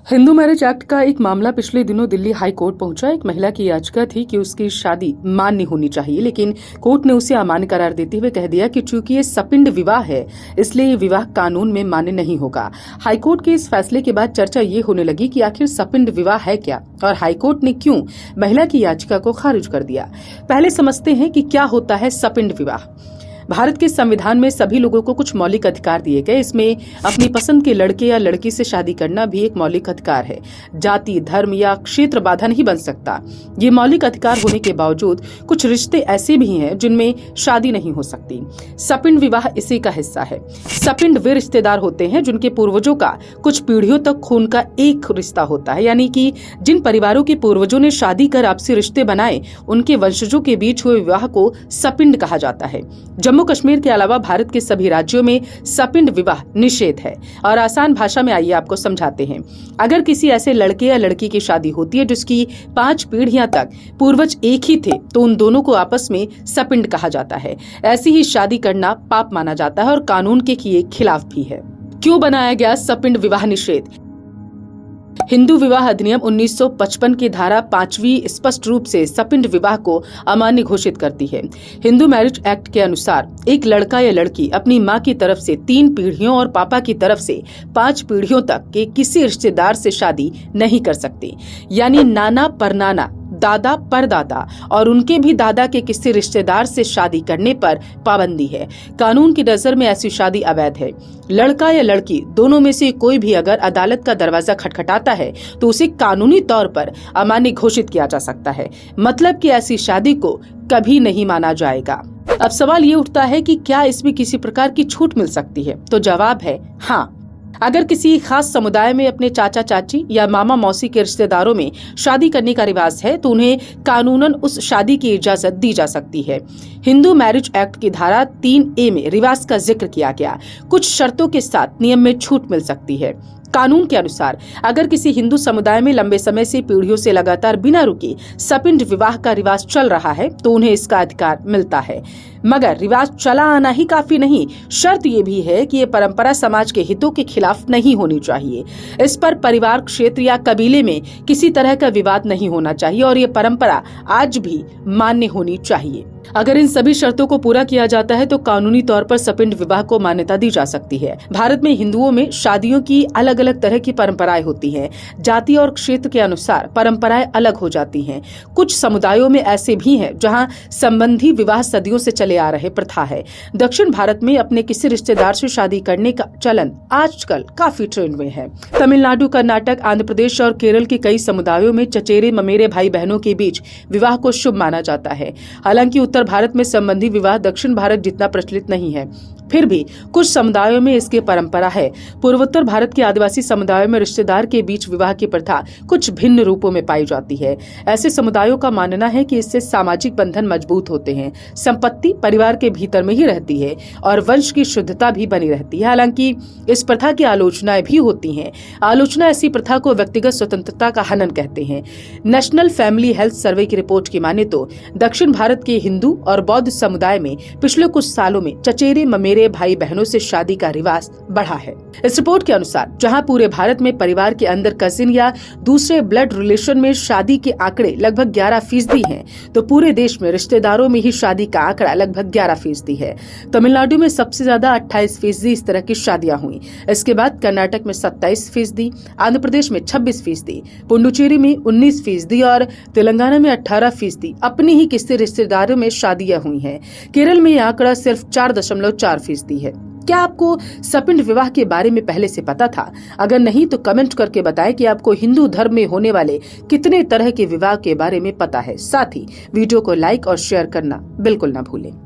Hindu marriage act का एक मामला पिछले दिनों दिल्ली हाई कोर्ट पहुंचा। एक महिला की याचिका थी कि उसकी शादी मान्य होनी चाहिए, लेकिन कोर्ट ने उसे अमान्य करार देते हुए कह दिया कि चूंकि ये सपिंड विवाह है, इसलिए ये विवाह कानून में मान्य नहीं होगा। हाईकोर्ट के इस फैसले के बाद चर्चा ये होने लगी कि आखिर सपिंड विवाह है क्या और हाईकोर्ट ने क्यों महिला की याचिका को खारिज कर दिया। पहले समझते हैं कि क्या होता है सपिंड विवाह। भारत के संविधान में सभी लोगों को कुछ मौलिक अधिकार दिए गए। इसमें अपनी पसंद के लड़के या लड़की से शादी करना भी एक मौलिक अधिकार है। जाति, धर्म या क्षेत्र बाधा नहीं बन सकता। ये मौलिक अधिकार होने के बावजूद कुछ रिश्ते ऐसे भी हैं जिनमें शादी नहीं हो सकती। सपिंड विवाह इसी का हिस्सा है। सपिंड वे रिश्तेदार होते हैं जिनके पूर्वजों का कुछ पीढ़ियों तक खून का एक रिश्ता होता है, यानी कि जिन परिवारों के पूर्वजों ने शादी कर आपसी रिश्ते बनाए, उनके वंशजों के बीच हुए विवाह को सपिंड कहा जाता है। जम्मू कश्मीर के अलावा भारत के सभी राज्यों में सपिंड विवाह निषेध है और आसान भाषा में आइए आपको समझाते हैं। अगर किसी ऐसे लड़के या लड़की की शादी होती है जिसकी 5 पीढ़ियां तक पूर्वज एक ही थे, तो उन दोनों को आपस में सपिंड कहा जाता है। ऐसी ही शादी करना पाप माना जाता है और कानून के खिलाफ भी है। क्यों बनाया गया सपिंड विवाह निषेध? हिंदू विवाह अधिनियम 1955 की धारा 5वीं स्पष्ट रूप से सपिंड विवाह को अमान्य घोषित करती है। हिंदू मैरिज एक्ट के अनुसार एक लड़का या लड़की अपनी मां की तरफ से 3 पीढ़ियों और पापा की तरफ से 5 पीढ़ियों तक के किसी रिश्तेदार से शादी नहीं कर सकते, यानी नाना परनाना, दादा परदादा और उनके भी दादा के किसी रिश्तेदार से शादी करने पर पाबंदी है। कानून की नजर में ऐसी शादी अवैध है। लड़का या लड़की दोनों में से कोई भी अगर अदालत का दरवाजा खटखटाता है तो उसे कानूनी तौर पर अमान्य घोषित किया जा सकता है। मतलब कि ऐसी शादी को कभी नहीं माना जाएगा। अब सवाल ये उठता है कि क्या इसमें किसी प्रकार की छूट मिल सकती है? तो जवाब है हाँ। अगर किसी खास समुदाय में अपने चाचा चाची या मामा मौसी के रिश्तेदारों में शादी करने का रिवाज है तो उन्हें कानूनन उस शादी की इजाजत दी जा सकती है। हिंदू मैरिज एक्ट की धारा 3A में रिवाज का जिक्र किया गया। कुछ शर्तों के साथ नियम में छूट मिल सकती है। कानून के अनुसार अगर किसी हिंदू समुदाय में लंबे समय से पीढ़ियों से लगातार बिना रुके सपिंड विवाह का रिवाज चल रहा है तो उन्हें इसका अधिकार मिलता है। मगर रिवाज चला आना ही काफी नहीं, शर्त ये भी है कि ये परंपरा समाज के हितों के खिलाफ नहीं होनी चाहिए। इस पर परिवार, क्षेत्र या कबीले में किसी तरह का विवाद नहीं होना चाहिए और ये परंपरा आज भी मान्य होनी चाहिए। अगर इन सभी शर्तों को पूरा किया जाता है तो कानूनी तौर पर सपिंड विवाह को मान्यता दी जा सकती है। भारत में हिंदुओं में शादियों की अलग अलग तरह की परंपराएं होती हैं। जाति और क्षेत्र के अनुसार परंपराएं अलग हो जाती हैं। कुछ समुदायों में ऐसे भी हैं जहां संबंधी विवाह सदियों से चले आ रहे प्रथा है। दक्षिण भारत में अपने किसी रिश्तेदार से शादी करने का चलन आजकल काफी ट्रेंड में है। तमिलनाडु, कर्नाटक, आंध्र प्रदेश और केरल के कई समुदायों में चचेरे ममेरे भाई बहनों के बीच विवाह को शुभ माना जाता है। हालांकि उत्तर भारत में संबंधी विवाह दक्षिण भारत जितना प्रचलित नहीं है, फिर भी कुछ समुदायों में इसकी परंपरा है। पूर्वोत्तर भारत के आदिवासी समुदायों में रिश्तेदार के बीच विवाह की प्रथा कुछ भिन्न रूपों में पाई जाती है। ऐसे समुदायों का मानना है कि इससे सामाजिक बंधन मजबूत होते हैं, संपत्ति परिवार के भीतर में ही रहती है और वंश की शुद्धता भी बनी रहती है। हालांकि इस प्रथा की आलोचनाएं भी होती हैं। आलोचना ऐसी प्रथा को व्यक्तिगत स्वतंत्रता का हनन कहते हैं। नेशनल फैमिली हेल्थ सर्वे की रिपोर्ट की माने तो दक्षिण भारत के हिंदू और बौद्ध समुदाय में पिछले कुछ सालों में चचेरे ममेरे भाई बहनों से शादी का रिवाज बढ़ा है। इस रिपोर्ट के अनुसार जहां पूरे भारत में परिवार के अंदर कजिन या दूसरे ब्लड रिलेशन में शादी के आंकड़े लगभग 11% हैं, तो पूरे देश में रिश्तेदारों में ही शादी का आंकड़ा लगभग 11% है। तमिलनाडु में सबसे ज्यादा 28% इस तरह की शादियां हुई। इसके बाद कर्नाटक में 27%, आंध्र प्रदेश में 26%, पुडुचेरी में 19% और तेलंगाना में 18% अपने ही किसी रिश्तेदारों में शादियां हुई हैं। केरल में यह आंकड़ा सिर्फ 4.4% है। क्या आपको सपिंड विवाह के बारे में पहले से पता था? अगर नहीं तो कमेंट करके बताएं कि आपको हिंदू धर्म में होने वाले कितने तरह के विवाह के बारे में पता है। साथ ही वीडियो को लाइक और शेयर करना बिल्कुल न भूलें।